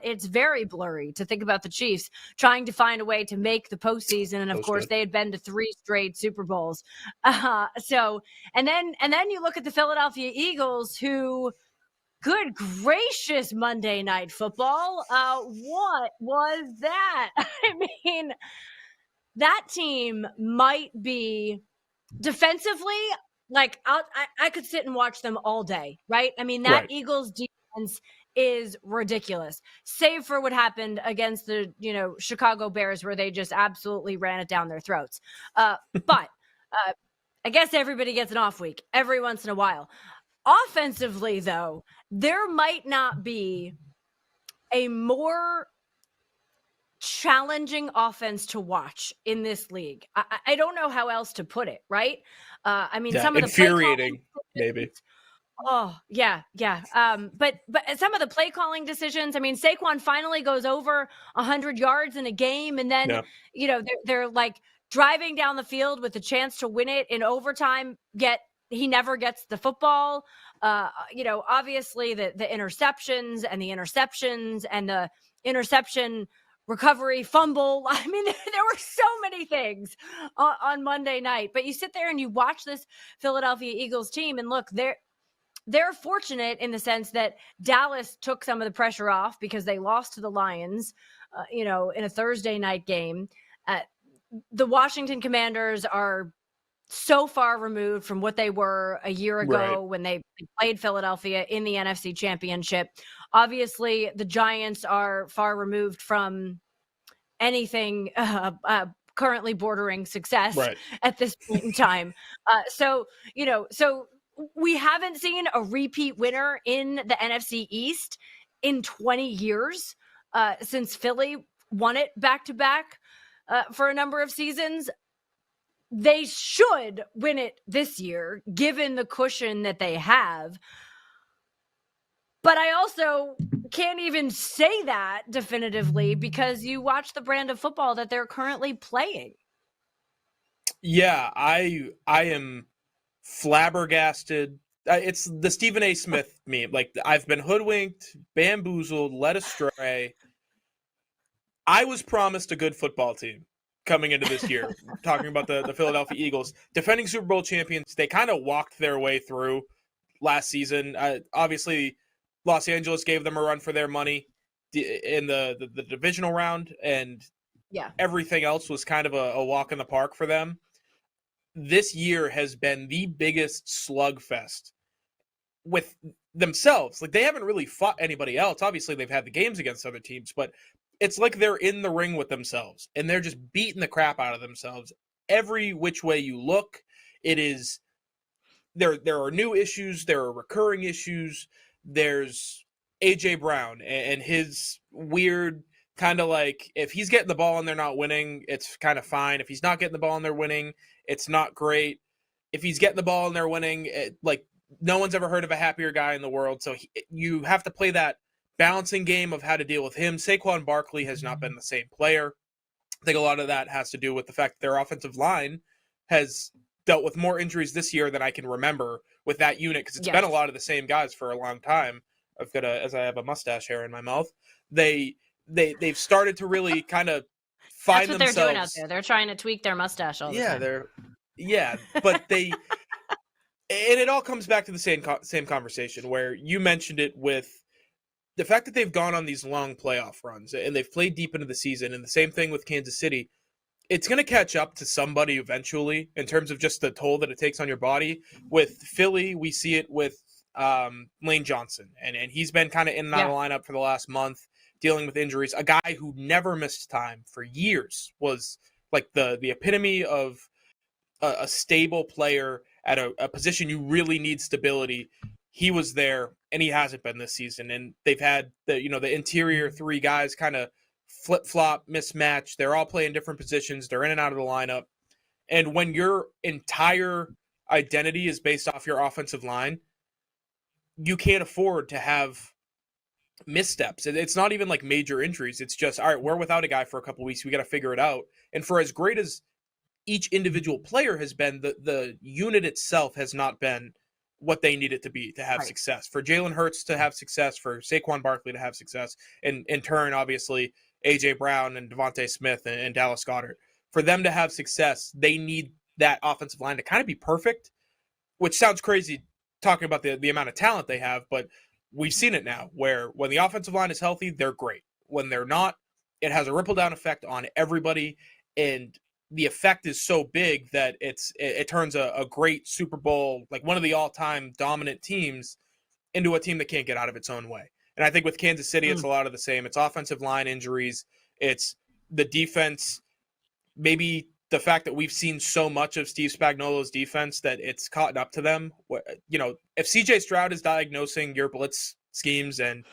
it's very blurry to think about the Chiefs trying to find a way to make the postseason. And of course, they had been to 3 straight Super Bowls. And then you look at the Philadelphia Eagles, who, good gracious, Monday Night Football. What was that? I mean, that team might be defensively, like, I could sit and watch them all day, right? I mean, that Eagles defense is ridiculous, save for what happened against the, Chicago Bears, where they just absolutely ran it down their throats. But I guess everybody gets an off week every once in a while. Offensively, though, there might not be a more challenging offense to watch in this league. I don't know how else to put it, right? I mean, some of the infuriating, maybe. Oh, yeah. But some of the play calling decisions, I mean, Saquon finally goes over 100 yards in a game, and then, they're like driving down the field with a chance to win it in overtime, yet he never gets the football. Obviously the interceptions and the interception recovery, fumble. I mean, there were so many things on Monday night, but you sit there and you watch this Philadelphia Eagles team, and look, they're fortunate in the sense that Dallas took some of the pressure off because they lost to the Lions, in a Thursday night game. The Washington Commanders are so far removed from what they were a year ago when they played Philadelphia in the NFC Championship. Obviously, the Giants are far removed from anything currently bordering success at this point in time. So we haven't seen a repeat winner in the NFC East in 20 years since Philly won it back-to-back for a number of seasons. They should win it this year, given the cushion that they have. But I also can't even say that definitively because you watch the brand of football that they're currently playing. Yeah, I am flabbergasted. It's the Stephen A. Smith meme. Like, I've been hoodwinked, bamboozled, led astray. I was promised a good football team coming into this year. Talking about the Philadelphia Eagles, defending Super Bowl champions, they kind of walked their way through last season. Obviously, Los Angeles gave them a run for their money in the divisional round, and everything else was kind of a walk in the park for them. This year has been the biggest slugfest with themselves. Like, they haven't really fought anybody else. Obviously, they've had the games against other teams, but it's like they're in the ring with themselves, and they're just beating the crap out of themselves. Every which way you look, it is there are new issues, there are recurring issues. There's A.J. Brown and his weird kind of like, if he's getting the ball and they're not winning, it's kind of fine. If he's not getting the ball and they're winning, it's not great. If he's getting the ball and they're winning, no one's ever heard of a happier guy in the world. So you have to play that balancing game of how to deal with him. Saquon Barkley has not been the same player. I think a lot of that has to do with the fact that their offensive line has dealt with more injuries this year than I can remember with that unit, because it's been a lot of the same guys for a long time. As I have a mustache hair in my mouth, they've started to really kind of find themselves. That's what they're doing out there. They're trying to tweak their mustache all the time. But they and it all comes back to the same conversation where you mentioned it with the fact that they've gone on these long playoff runs and they've played deep into the season, and the same thing with Kansas City. It's going to catch up to somebody eventually in terms of just the toll that it takes on your body. With Philly, we see it with Lane Johnson, and he's been kind of in and out of the lineup for the last month, dealing with injuries. A guy who never missed time for years, was like the epitome of a stable player at a position you really need stability. He was there, and he hasn't been this season. And they've had the interior three guys kind of flip-flop, mismatch. They're all playing different positions. They're in and out of the lineup. And when your entire identity is based off your offensive line, you can't afford to have missteps. It's not even like major injuries. It's just, all right, we're without a guy for a couple of weeks. We got to figure it out. And for as great as each individual player has been, the unit itself has not been what they need it to be to have Right. success. For Jalen Hurts to have success, for Saquon Barkley to have success, and in turn, obviously, A.J. Brown and Devontae Smith and Dallas Goedert. For them to have success, they need that offensive line to kind of be perfect, which sounds crazy talking about the amount of talent they have, but we've seen it now where when the offensive line is healthy, they're great. When they're not, it has a ripple down effect on everybody, and the effect is so big that it turns a great Super Bowl, like one of the all-time dominant teams, into a team that can't get out of its own way. And I think with Kansas City, it's a lot of the same. It's offensive line injuries. It's the defense, maybe the fact that we've seen so much of Steve Spagnuolo's defense that it's caught up to them. You know, if CJ Stroud is diagnosing your blitz schemes and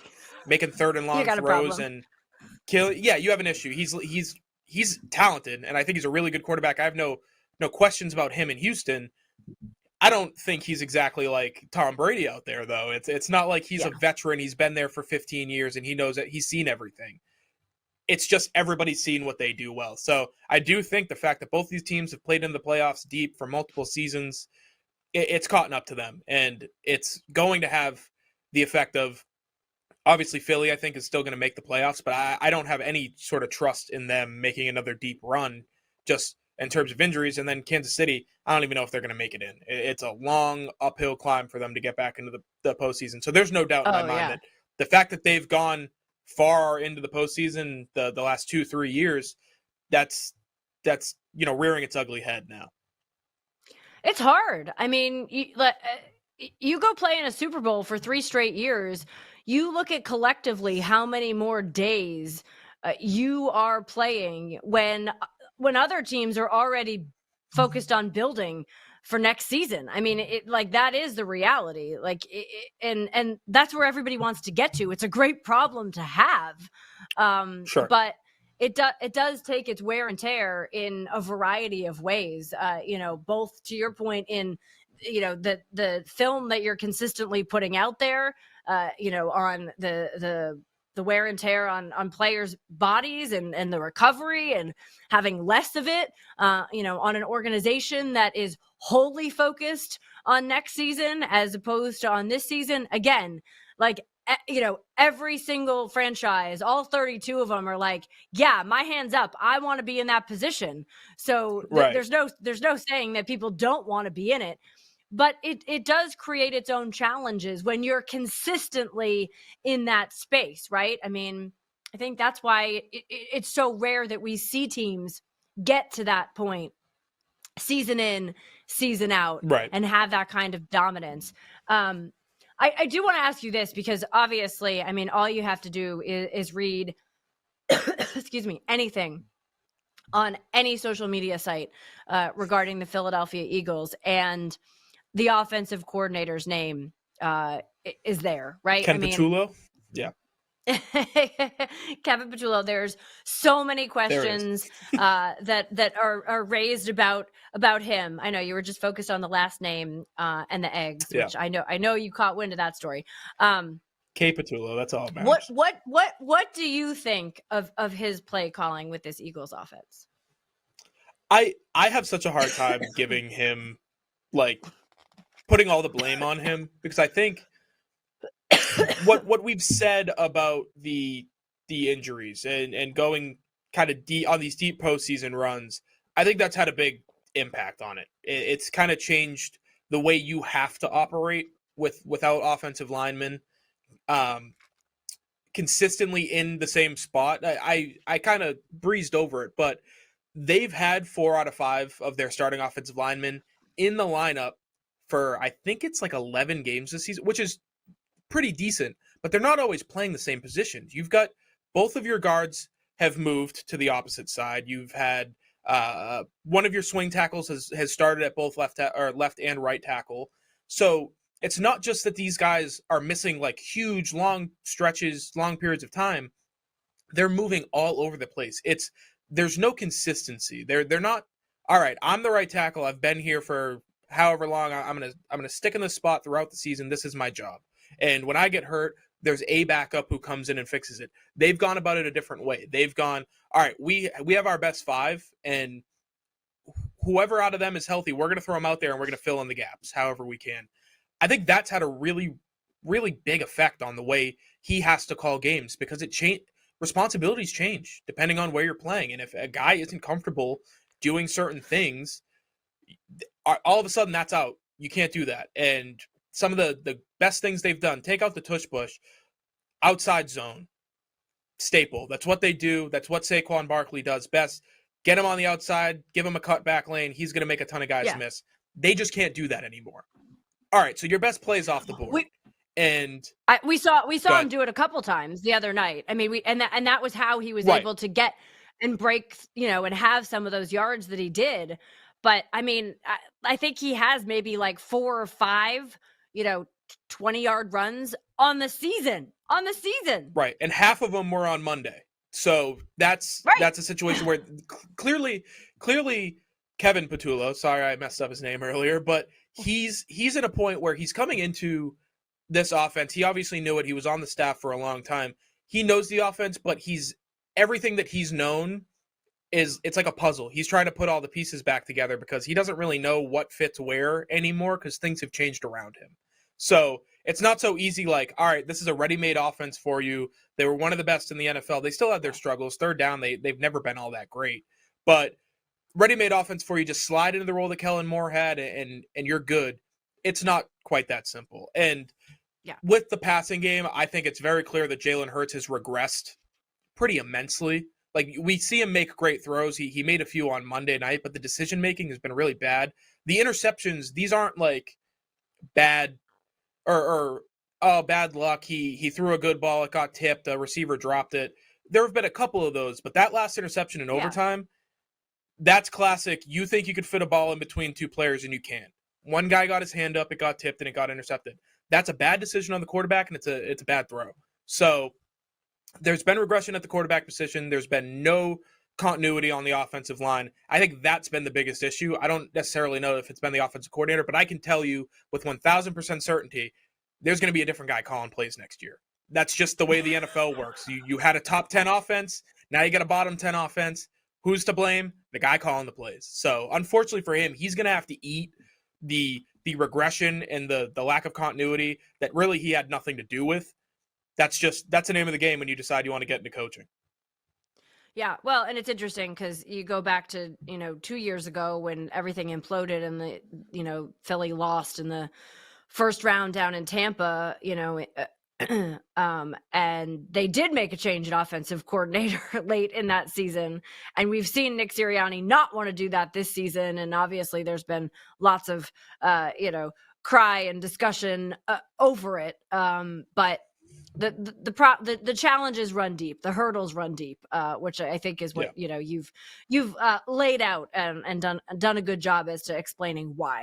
making third and long You got a throws problem. and yeah, you have an issue. He's talented, and I think he's a really good quarterback. I have no questions about him in Houston. I don't think he's exactly like Tom Brady out there, though. It's not like he's a veteran. He's been there for 15 years, and he knows that he's seen everything. It's just everybody's seen what they do well. So I do think the fact that both these teams have played in the playoffs deep for multiple seasons, it's caught up to them, and it's going to have the effect of, obviously, Philly, I think, is still going to make the playoffs, but I don't have any sort of trust in them making another deep run just in terms of injuries. And then Kansas City, I don't even know if they're going to make it in. It's a long uphill climb for them to get back into the postseason. So there's no doubt in my mind that the fact that they've gone far into the postseason the last 2-3 years, that's rearing its ugly head now. It's hard. I mean, you go play in a Super Bowl for 3 straight years. You look at collectively how many more days you are playing when other teams are already focused on building for next season. I mean, that is the reality. And that's where everybody wants to get to. It's a great problem to have. Sure. But it does take its wear and tear in a variety of ways. Both to your point in, the film that you're consistently putting out there, on the wear and tear on players' bodies and the recovery and having less of it, on an organization that is wholly focused on next season as opposed to on this season. Again, every single franchise, all 32 of them are like, yeah, my hands up. I want to be in that position. So there's no saying that people don't want to be in it. But it does create its own challenges when you're consistently in that space, right? I mean, I think that's why it's so rare that we see teams get to that point season in, season out, and have that kind of dominance. I do want to ask you this because obviously, I mean, all you have to do is read, excuse me, anything on any social media site regarding the Philadelphia Eagles, and the offensive coordinator's name is there, right? Ken Petullo? Yeah. Kevin Petullo. There's so many questions that are raised about him. I know you were just focused on the last name and the eggs, which I know you caught wind of that story. K Petullo, that's all it matters. What do you think of his play calling with this Eagles offense? I have such a hard time giving him putting all the blame on him, because I think what we've said about the injuries and going kind of deep on these deep postseason runs, I think that's had a big impact on it. It's kind of changed the way you have to operate without offensive linemen consistently in the same spot. I kind of breezed over it, but they've had 4 out of 5 of their starting offensive linemen in the lineup for, I think it's 11 games this season, which is pretty decent, but they're not always playing the same positions. You've got both of your guards have moved to the opposite side. You've had one of your swing tackles has started at both left and right tackle. So it's not just that these guys are missing huge long stretches, long periods of time. They're moving all over the place. There's no consistency. They're not, all right, I'm the right tackle. I've been here for however long. I'm gonna stick in this spot throughout the season. This is my job. And when I get hurt, there's a backup who comes in and fixes it. They've gone about it a different way. They've gone, all right, we have our best 5, and whoever out of them is healthy, we're going to throw them out there and we're going to fill in the gaps however we can. I think that's had a really, really big effect on the way he has to call games, because responsibilities change depending on where you're playing. And if a guy isn't comfortable doing certain things, all of a sudden that's out. You can't do that. And some of the best things they've done, take out the tush push, outside zone, staple. That's what they do. That's what Saquon Barkley does best. Get him on the outside, give him a cutback lane. He's going to make a ton of guys miss. They just can't do that anymore. All right, so your best play is off the board. We saw him do it a couple times the other night. I mean, and that was how he was able to get and break, and have some of those yards that he did. But I mean, I think he has maybe like 4 or 5, 20-yard runs on the season. Right, and half of them were on Monday. So that's a situation where clearly Kevin Patullo, sorry I messed up his name earlier, but he's at a point where he's coming into this offense. He obviously knew it. He was on the staff for a long time. He knows the offense, but everything that he's known it's like a puzzle. He's trying to put all the pieces back together because he doesn't really know what fits where anymore because things have changed around him. So it's not so easy like, all right, this is a ready-made offense for you. They were one of the best in the NFL. They still have their struggles. Third down, they've never been all that great. But ready-made offense for you, just slide into the role that Kellen Moore had and you're good. It's not quite that simple. And with the passing game, I think it's very clear that Jalen Hurts has regressed pretty immensely. Like, we see him make great throws. He made a few on Monday night, but the decision-making has been really bad. The interceptions, these aren't like bad or bad luck. He threw a good ball, it got tipped, a receiver dropped it. There have been a couple of those, but that last interception in overtime, that's classic. You think you could fit a ball in between two players, and you can't. One guy got his hand up, it got tipped, and it got intercepted. That's a bad decision on the quarterback, and it's a bad throw. So there's been regression at the quarterback position. There's been no continuity on the offensive line. I think that's been the biggest issue. I don't necessarily know if it's been the offensive coordinator, but I can tell you with 1,000% certainty, there's going to be a different guy calling plays next year. That's just the way the NFL works. You had a top 10 offense. Now you got a bottom 10 offense. Who's to blame? The guy calling the plays. So unfortunately for him, he's going to have to eat the regression and the lack of continuity that really he had nothing to do with. That's the name of the game when you decide you want to get into coaching. Yeah, well, and it's interesting because you go back to, 2 years ago when everything imploded and Philly lost in the first round down in Tampa, and they did make a change in offensive coordinator late in that season. And we've seen Nick Sirianni not want to do that this season. And obviously there's been lots of, cry and discussion over it. But the challenges run deep, the hurdles run deep, which I think is what you've laid out and done a good job as to explaining why.